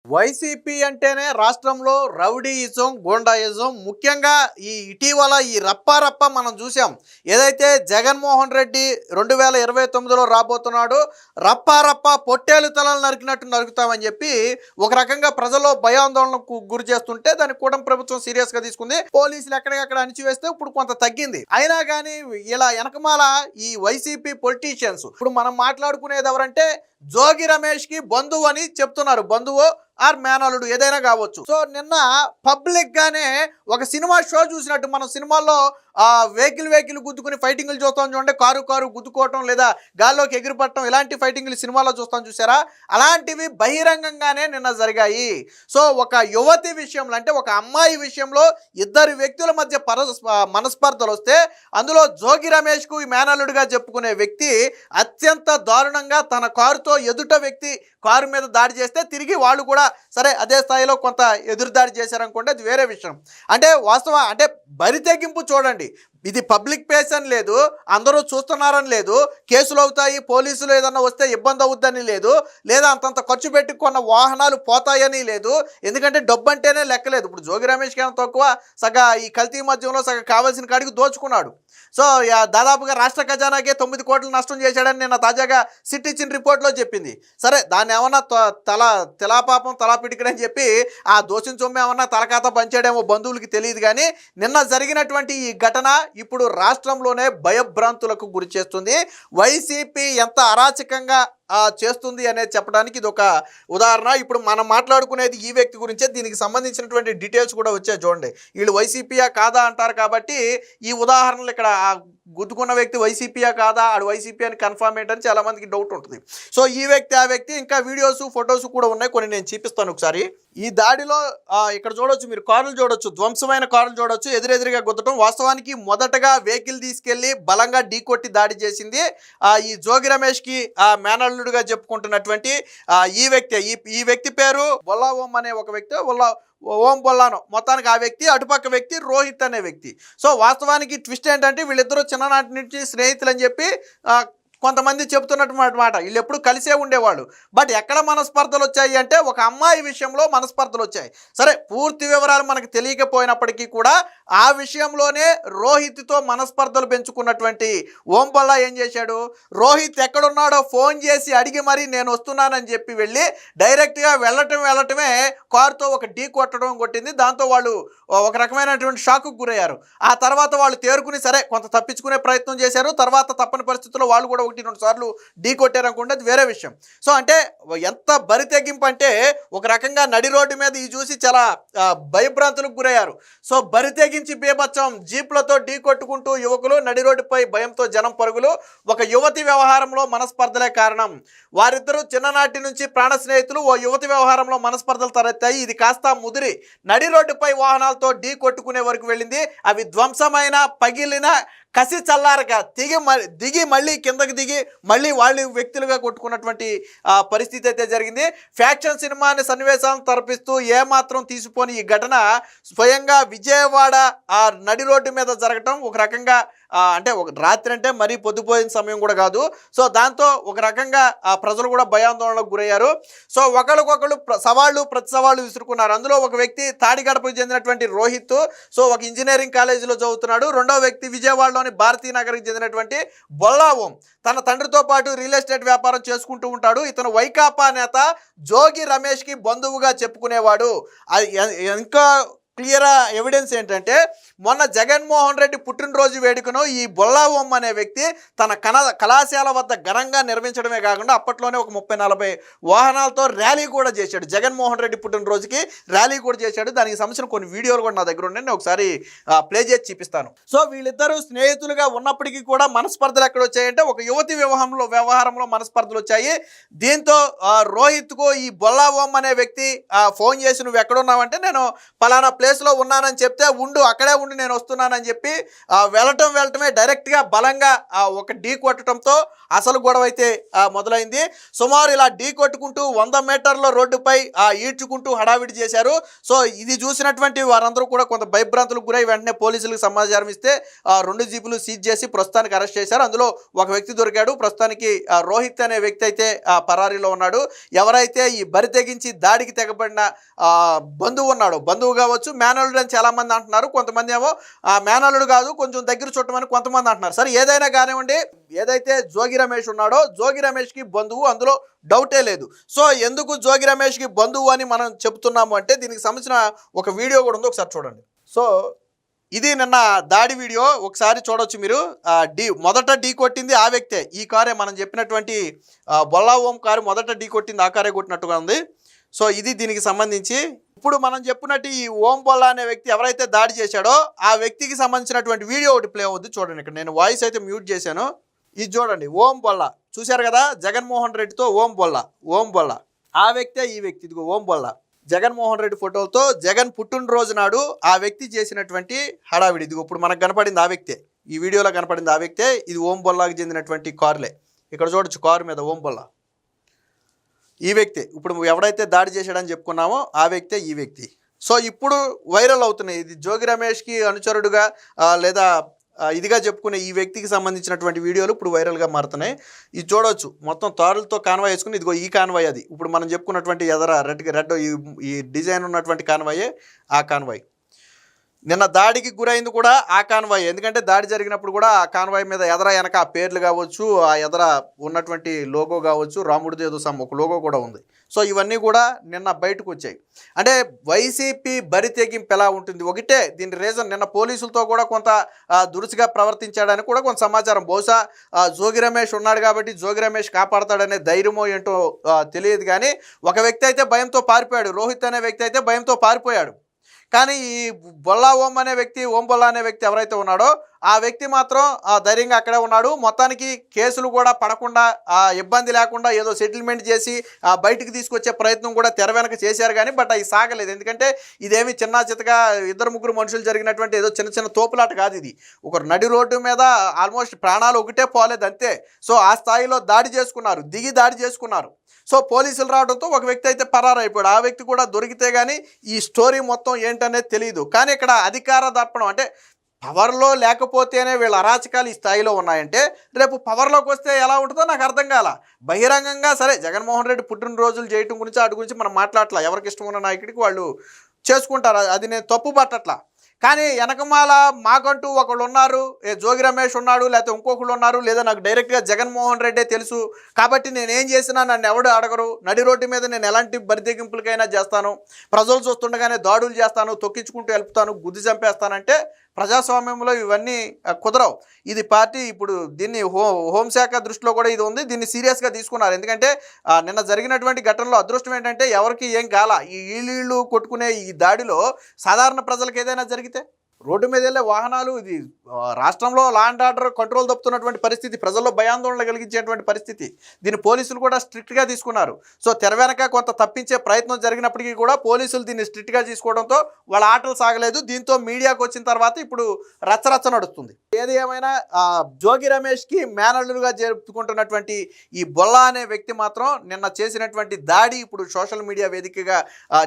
YCP అంటేనే రాష్ట్రంలో rowdyism, goondaism ముఖ్యంగా ఇటీవల ఈ రప్పారప్ప మనం చూసాం. ఏదైతే జగన్మోహన్ రెడ్డి 2029లో రాబోతున్నాడో రప్పారప్ప పొట్టేలు తలలు నరికినట్టు నరుకుతామని చెప్పి ఒక రకంగా ప్రజల్లో భయాందోళనకు గురి చేస్తుంటే దాన్ని కూటమి ప్రభుత్వం సీరియస్గా తీసుకుంది. పోలీసులు ఎక్కడికక్కడ అణిచివేస్తే ఇప్పుడు కొంత తగ్గింది. అయినా కానీ ఇలా వెనకమాల ఈ వైసీపీ పొలిటీషియన్స్ ఇప్పుడు మనం మాట్లాడుకునేది ఎవరంటే జోగి రమేష్ కి బంధువు అని చెప్తున్నారు. బంధువు ఆర్ మేనలుడు ఏదైనా కావచ్చు. సో నిన్న పబ్లిక్ గానే ఒక సినిమా షో చూసినట్టు మనం సినిమాల్లో వెహికల్ గుద్దుకుని ఫైటింగ్లు చూస్తాం చూడండి, కారు గుద్దుకోవటం లేదా గాల్లోకి ఎగిరిపట్టడం ఇలాంటి ఫైటింగ్లు సినిమాలో చూస్తాం చూసారా, అలాంటివి బహిరంగంగానే నిన్న జరిగాయి. సో ఒక యువతి విషయంలో అంటే ఒక అమ్మాయి విషయంలో ఇద్దరు వ్యక్తుల మధ్య మనస్పర్ధలు వస్తే అందులో జోగి రమేష్కు ఈ మేనల్లుడిగా చెప్పుకునే వ్యక్తి అత్యంత దారుణంగా తన కారుతో ఎదుట వ్యక్తి కారు మీద దాడి చేస్తే తిరిగి వాళ్ళు కూడా సరే అదే స్థాయిలో కొంత ఎదురు దాడి చేశారనుకోండి, అది వేరే విషయం. అంటే వాస్తవం అంటే బరి తెగింపు చూడండి. ఇది పబ్లిక్ ప్లేస్ అని లేదు, అందరూ చూస్తున్నారని లేదు, కేసులు అవుతాయి, పోలీసులు ఏదన్నా వస్తే ఇబ్బంది అవుద్దని లేదు, లేదా అంతంత ఖర్చు పెట్టి కొన్న వాహనాలు పోతాయని లేదు. ఎందుకంటే డబ్బు అంటేనే లెక్కలేదు. ఇప్పుడు జోగి రమేష్కి ఏమైనా తక్కువ, సగ ఈ కల్తీ మధ్యంలో సగ కావాల్సిన కాడికి దోచుకున్నాడు. సో దాదాపుగా రాష్ట్ర ఖజానాకే 9 కోట్లు నష్టం చేశాడని నిన్న తాజాగా సిట్ ఇచ్చిన రిపోర్ట్లో చెప్పింది. సరే దాన్ని ఏమన్నా తెలాపాపం తలా పిటికడని చెప్పి ఆ దోషం సొమ్ము ఏమన్నా తలకాత పంచాడేమో బంధువులకి తెలియదు. కానీ నిన్న జరిగినటువంటి ఈ ఘటన ఇప్పుడు రాష్ట్రంలోనే భయభ్రాంతులకు గురి చేస్తుంది. వైసీపీ ఎంత అరాచకంగా చేస్తుంది అనేది చెప్పడానికి ఇది ఒక ఉదాహరణ. ఇప్పుడు మనం మాట్లాడుకునేది ఈ వ్యక్తి గురించే, దీనికి సంబంధించినటువంటి డీటెయిల్స్ కూడా వచ్చాయి చూడండి. వీళ్ళు వైసీపీయా కాదా అంటారు కాబట్టి ఈ ఉదాహరణలు ఇక్కడ గుద్దుకున్న వ్యక్తి వైసీపీయా కాదా, ఆడు వైసీపీ అని కన్ఫర్మ్ ఏంటని చాలా మందికి డౌట్ ఉంటుంది. సో ఈ వ్యక్తి ఆ వ్యక్తి ఇంకా వీడియోస్ ఫొటోస్ కూడా ఉన్నాయి, కొన్ని నేను చూపిస్తాను ఒకసారి. ఈ దాడిలో ఇక్కడ చూడొచ్చు, మీరు కార్లు చూడొచ్చు, ధ్వంసమైన కార్లు చూడొచ్చు, ఎదురెదురుగా గుద్దటం. వాస్తవానికి మొదటగా వెహికల్ తీసుకెళ్లి బలంగా ఢీకొట్టి దాడి చేసింది ఈ జోగి రమేష్కి మేనల్లుడుగా చెప్పుకుంటున్నటువంటి ఈ వ్యక్తి పేరు బొల్లా ఓం అనే ఒక వ్యక్తి, ఓం బొల్లానో మొత్తానికి ఆ వ్యక్తి, అటుపక్క వ్యక్తి రోహిత్ అనే వ్యక్తి. సో వాస్తవానికి ట్విస్ట్ ఏంటంటే వీళ్ళిద్దరూ చిన్ననాటి నుంచి స్నేహితులు అని చెప్పి కొంతమంది చెప్తున్నటువంటి మాట. వీళ్ళు ఎప్పుడు కలిసే ఉండేవాళ్ళు. బట్ ఎక్కడ మనస్పర్ధలు వచ్చాయి అంటే ఒక అమ్మాయి విషయంలో మనస్పర్ధలు వచ్చాయి. సరే పూర్తి వివరాలు మనకు తెలియకపోయినప్పటికీ కూడా ఆ విషయంలోనే రోహిత్తో మనస్పర్ధలు పెంచుకున్నటువంటి ఓం బొల్లా ఏం చేశాడు, రోహిత్ ఎక్కడున్నాడో ఫోన్ చేసి అడిగి మరీ నేను వస్తున్నానని చెప్పి వెళ్ళి డైరెక్ట్గా వెళ్ళటమే కారుతో ఒక ఢీ కొట్టింది. దాంతో వాళ్ళు ఒక రకమైనటువంటి షాక్కు గురయ్యారు. ఆ తర్వాత వాళ్ళు తేరుకుని సరే కొంత తప్పించుకునే ప్రయత్నం చేశారు. తర్వాత తప్పని పరిస్థితుల్లో వాళ్ళు కూడా 1-2 సార్లు ఢీ కొట్టారనుకుంటే అది వేరే విషయం. సో అంటే ఎంత బరి తెగింపు అంటే ఒక రకంగా నడి రోడ్డు మీద ఈ చూసి చాలా భయభ్రాంతులకు గురయ్యారు. సో బరి తెగించి బీభత్సం, జీప్లతో ఢీ కొట్టుకుంటూ యువకులు, నడి రోడ్డుపై భయంతో జనం పరుగులు. ఒక యువతి వ్యవహారంలో మనస్పర్ధలే కారణం. వారిద్దరూ చిన్ననాటి నుంచి ప్రాణ స్నేహితులు. ఓ యువతి వ్యవహారంలో మనస్పర్ధలు తలెత్తాయి. ఇది కాస్త ముదిరి నడి రోడ్డుపై వాహనాలతో ఢీ కొట్టుకునే వరకు వెళ్ళింది. అవి ధ్వంసమైన, పగిలిన, కసి చల్లారక దిగి మళ్ళీ కిందకి దిగి మళ్ళీ వాళ్ళు వ్యక్తులుగా కొట్టుకున్నటువంటి పరిస్థితి అయితే జరిగింది. ఫ్యాక్షన్ సినిమాని సన్నివేశాలను తరపిస్తూ ఏమాత్రం తీసిపోని ఈ ఘటన స్వయంగా విజయవాడ ఆ నడి రోడ్డు మీద జరగటం ఒక రకంగా అంటే ఒక రాత్రి అంటే మరీ పొద్దుపోయిన సమయం కూడా కాదు. సో దాంతో ఒక రకంగా ప్రజలు కూడా భయాందోళనకు గురయ్యారు. సో ఒకళ్ళకొకళ్ళు ప్రతి సవాళ్ళు విసురుకున్నారు. అందులో ఒక వ్యక్తి తాడిగడపకు చెందినటువంటి రోహిత్, సో ఒక ఇంజనీరింగ్ కాలేజీలో చదువుతున్నాడు. రెండో వ్యక్తి విజయవాడలోని భారతీనగర్కి చెందినటువంటి బొల్లా ఓం. తన తండ్రితో పాటు రియల్ ఎస్టేట్ వ్యాపారం చేసుకుంటూ ఉంటాడు. ఇతను వైకాపా నేత జోగి రమేష్కి బంధువుగా చెప్పుకునేవాడు. ఇంకా క్లియర్ ఎవిడెన్స్ ఏంటంటే మొన్న జగన్మోహన్ రెడ్డి పుట్టినరోజు వేడుకను ఈ బొల్లా ఓం అనే వ్యక్తి తన కళాశాల వద్ద ఘనంగా నిర్వహించడమే కాకుండా అప్పట్లోనే ఒక 30-40 వాహనాలతో ర్యాలీ కూడా చేశాడు. జగన్మోహన్ రెడ్డి పుట్టినరోజుకి ర్యాలీ కూడా చేశాడు. దానికి సంబంధించిన కొన్ని వీడియోలు కూడా నా దగ్గర ఉన్నాయి, నేను ఒకసారి ప్లే చేసి చూపిస్తాను. సో వీళ్ళిద్దరూ స్నేహితులుగా ఉన్నప్పటికీ కూడా మనస్పర్ధలు ఎక్కడ వచ్చాయంటే ఒక యువతి వ్యవహారంలో మనస్పర్ధలు వచ్చాయి. దీంతో రోహిత్కు ఈ బొల్లా ఓం అనే వ్యక్తి ఫోన్ చేసి నువ్వు ఎక్కడున్నావంటే నేను పలానా ప్లేస్లో ఉన్నానని చెప్తే ఉండు అక్కడే ఉండి నేను వస్తున్నానని చెప్పి వెళ్ళటమే డైరెక్ట్గా బలంగా ఒక ఢీ కొట్టడంతో అసలు గొడవ అయితే మొదలైంది. సుమారు ఇలా ఢీ కొట్టుకుంటూ 100 మీటర్ల రోడ్డుపై ఈడ్చుకుంటూ హడావిడి చేశారు. సో ఇది చూసినటువంటి వారందరూ కూడా కొంత భయభ్రాంతులకు గురై వెంటనే పోలీసులకు సమాచారం ఇస్తే 2 జీపులు సీజ్ చేసి ప్రస్తుతానికి అరెస్ట్ చేశారు. అందులో ఒక వ్యక్తి దొరికాడు. ప్రస్తుతానికి రోహిత్ అనే వ్యక్తి అయితే పరారీలో ఉన్నాడు. ఎవరైతే ఈ బరి తెగించి దాడికి తెగబడిన బంధువు ఉన్నాడు, బంధువు కావచ్చు, మేనల్లుడు అని చాలామంది అంటున్నారు. కొంతమంది ఏమో మేనల్లుడు కాదు కొంచెం దగ్గర చుట్టమని కొంతమంది అంటున్నారు. సరే ఏదైనా కానివ్వండి, ఏదైతే జోగి రమేష్ ఉన్నాడో జోగి రమేష్కి బంధువు, అందులో డౌటే లేదు. సో ఎందుకు జోగి రమేష్కి బంధువు అని మనం చెప్తున్నాము అంటే దీనికి సంబంధించిన ఒక వీడియో కూడా ఉంది, ఒకసారి చూడండి. సో ఇది నిన్న దాడి వీడియో, ఒకసారి చూడొచ్చు మీరు. మొదట ఢీ కొట్టింది ఆ వ్యక్తే, ఈ కారే మనం చెప్పినటువంటి బొల్లా ఓం కారు మొదట ఢీ కొట్టింది ఆ కారే కొట్టినట్టుగా ఉంది. సో ఇది దీనికి సంబంధించి ఇప్పుడు మనం చెప్పినట్టు ఈ ఓం బొల్లా అనే వ్యక్తి ఎవరైతే దాడి చేశాడో ఆ వ్యక్తికి సంబంధించినటువంటి వీడియో ఒకటి ప్లే అవుద్ది చూడండి. ఇక్కడ నేను వాయిస్ అయితే మ్యూట్ చేశాను, ఇది చూడండి. ఓం బొల్లా చూశారు కదా, జగన్మోహన్ రెడ్డితో ఓం బొల్లా ఆ వ్యక్తే ఈ వ్యక్తి. ఇదిగో ఓం బొల్లా జగన్మోహన్ రెడ్డి ఫోటోలతో జగన్ పుట్టినరోజు నాడు ఆ వ్యక్తి చేసినటువంటి హడావిడి. ఇదిగో ఇప్పుడు మనకు కనపడింది ఆ వ్యక్తే, ఈ వీడియోలో కనపడింది ఆ వ్యక్తే. ఇది ఓం బొల్లాకి చెందినటువంటి కారులే, ఇక్కడ చూడొచ్చు కారు మీద ఓం బొల్లా ఈ వ్యక్తి. ఇప్పుడు ఎవడైతే దాడి చేశాడని చెప్పుకున్నామో ఆ వ్యక్తే ఈ వ్యక్తి. సో ఇప్పుడు వైరల్ అవుతున్నాయి. ఇది జోగి రమేష్కి అనుచరుడుగా లేదా ఇదిగా చెప్పుకునే ఈ వ్యక్తికి సంబంధించినటువంటి వీడియోలు ఇప్పుడు వైరల్గా మారుతున్నాయి. ఇది చూడవచ్చు, మొత్తం తారులతో కాన్వాయ్ వేసుకుని, ఇదిగో ఈ కాన్వాయ్ అది ఇప్పుడు మనం చెప్పుకున్నటువంటి ఎదర రెడ్ ఈ డిజైన్ ఉన్నటువంటి కాన్వాయే ఆ కాన్వాయ్. నిన్న దాడికి గురైంది కూడా ఆ కాన్వాయ్. ఎందుకంటే దాడి జరిగినప్పుడు కూడా ఆ కాన్వాయ్ మీద ఎదర వెనక ఆ పేర్లు కావచ్చు, ఆ ఎదర ఉన్నటువంటి లోగో కావచ్చు, రాముడిది ఏదో ఒక లోగో కూడా ఉంది. సో ఇవన్నీ కూడా నిన్న బయటకు వచ్చాయి. అంటే వైసీపీ బరి తెగింపు ఎలా ఉంటుంది ఒకటే దీని రీజన్. నిన్న పోలీసులతో కూడా కొంత దురుసుగా ప్రవర్తించాడని కూడా కొంత సమాచారం. బహుశా జోగి రమేష్ ఉన్నాడు కాబట్టి జోగి రమేష్ కాపాడతాడనే ధైర్యమో ఏంటో తెలియదు. కానీ ఒక వ్యక్తి అయితే భయంతో పారిపోయాడు, రోహిత్ అనే వ్యక్తి అయితే భయంతో పారిపోయాడు. కానీ ఈ బొల్లా ఓం అనే వ్యక్తి, ఓం బొల్లా అనే వ్యక్తి ఎవరైతే ఉన్నాడో ఆ వ్యక్తి మాత్రం ధైర్యంగా అక్కడే ఉన్నాడు. మొత్తానికి కేసులు కూడా పడకుండా ఇబ్బంది లేకుండా ఏదో సెటిల్మెంట్ చేసి బయటికి తీసుకొచ్చే ప్రయత్నం కూడా తెర వెనక చేశారు. కానీ బట్ అవి సాగలేదు. ఎందుకంటే ఇదేమి చిన్న చితగా 2-3 మనుషులు జరిగినటువంటి ఏదో చిన్న చిన్న తోపులాట కాదు. ఇది ఒక నడి రోడ్డు మీద ఆల్మోస్ట్ ప్రాణాలు ఒకటే పోలేదు అంతే. సో ఆ స్థాయిలో దాడి చేసుకున్నారు, దిగి దాడి చేసుకున్నారు. సో పోలీసులు రావడంతో ఒక వ్యక్తి అయితే పరారైపోయాడు. ఆ వ్యక్తి కూడా దొరికితే కానీ ఈ స్టోరీ మొత్తం ఏంటనేది తెలియదు. కానీ ఇక్కడ అధికార దర్పణం అంటే పవర్లో లేకపోతేనే వీళ్ళ అరాచకాలు ఈ స్థాయిలో ఉన్నాయంటే రేపు పవర్లోకి వస్తే ఎలా ఉంటుందో నాకు అర్థం కాల. బహిరంగంగా సరే జగన్మోహన్ రెడ్డి పుట్టినరోజులు చేయటం గురించి వాటి గురించి మనం మాట్లాడట్లా, ఎవరికి ఇష్టం ఉన్న నాయకుడికి వాళ్ళు చేసుకుంటారు, అది నేను తప్పు పట్టట్లా. కానీ వెనకమాల మాకంటూ ఒకళ్ళు ఉన్నారు, జోగి రమేష్ ఉన్నాడు, లేకపోతే ఇంకొకళ్ళు ఉన్నారు, లేదా నాకు డైరెక్ట్గా జగన్మోహన్ రెడ్డే తెలుసు కాబట్టి నేనేం చేసినా నన్ను ఎవడు అడగరు, నడి రోడ్డు మీద నేను ఎలాంటి బరితెగింపులకైనా చేస్తాను, ప్రజలు చూస్తుండగానే దాడులు చేస్తాను, తొక్కించుకుంటూ వెళ్తాను, గుద్ది చంపేస్తానంటే ప్రజాస్వామ్యంలో ఇవన్నీ కుదరవు. ఇది పార్టీ ఇప్పుడు దీన్ని హోంశాఖ దృష్టిలో కూడా ఇది ఉంది, దీన్ని సీరియస్గా తీసుకున్నారు. ఎందుకంటే నిన్న జరిగినటువంటి ఘటనలో అదృష్టం ఏంటంటే ఎవరికి ఏం కాల. ఈ ఈళ్ళు కొట్టుకునే ఈ దాడిలో సాధారణ ప్రజలకు ఏదైనా జరిగితే రోడ్డు మీద వెళ్ళే వాహనాలు, ఇది రాష్ట్రంలో లా అండ్ ఆర్డర్ కంట్రోల్ తప్పుతున్నటువంటి పరిస్థితి, ప్రజల్లో భయాందోళన కలిగించేటువంటి పరిస్థితి. దీన్ని పోలీసులు కూడా స్ట్రిక్ట్గా తీసుకున్నారు. సో తెర వెనక కొంత తప్పించే ప్రయత్నం జరిగినప్పటికీ కూడా పోలీసులు దీన్ని స్ట్రిక్ట్గా తీసుకోవడంతో వాళ్ళ ఆటలు సాగలేదు. దీంతో మీడియాకు వచ్చిన తర్వాత ఇప్పుడు రచ్చరచ్చ నడుస్తుంది. ఏది ఏమైనా జోగి రమేష్కి మేనల్లుగా జరుపుకుంటున్నటువంటి ఈ బొల్లా అనే వ్యక్తి మాత్రం నిన్న చేసినటువంటి దాడి ఇప్పుడు సోషల్ మీడియా వేదికగా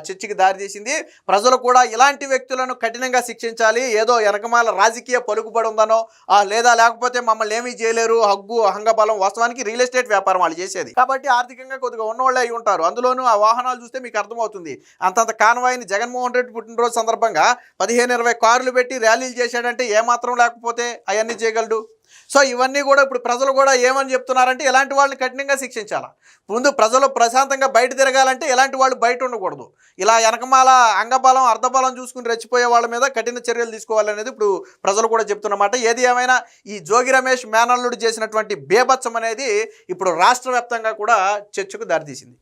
చర్చకి దారితీసింది. ప్రజలు కూడా ఇలాంటి వ్యక్తులను కఠినంగా శిక్షించాలి. ఏదో వెనకమాల రాజకీయ పలుకుబడి ఉందనో లేదా లేకపోతే మమ్మల్ని ఏమీ చేయలేరు, హగ్గు అహంగబలం, వాస్తవానికి రియల్ ఎస్టేట్ వ్యాపారం వాళ్ళు చేసేది కాబట్టి ఆర్థికంగా కొద్దిగా ఉన్నవాళ్ళే అయి ఉంటారు. అందులోనూ ఆ వాహనాలు చూస్తే మీకు అర్థమవుతుంది. అంతంత కాన్వాయ్ని జగన్మోహన్ రెడ్డి పుట్టినరోజు సందర్భంగా 15-20 కార్లు పెట్టి ర్యాలీలు చేశాడంటే ఏమాత్రం లేకపోతే అవన్నీ చేయగలడు. సో ఇవన్నీ కూడా ఇప్పుడు ప్రజలు కూడా ఏమని చెప్తున్నారంటే ఇలాంటి వాళ్ళని కఠినంగా శిక్షించాలి. ముందు ప్రజలు ప్రశాంతంగా బయట తిరగాలంటే ఇలాంటి వాళ్ళు బయట ఉండకూడదు. ఇలా వెనకమాల అంగబలం అర్ధబలం చూసుకుని రెచ్చిపోయే వాళ్ళ మీద కఠిన చర్యలు తీసుకోవాలనేది ఇప్పుడు ప్రజలు కూడా చెప్తున్నమాట. ఏది ఏమైనా ఈ జోగి రమేష్ మేనల్లుడు చేసినటువంటి బేభత్సం అనేది ఇప్పుడు రాష్ట్ర వ్యాప్తంగా కూడా చర్చకు దారితీసింది.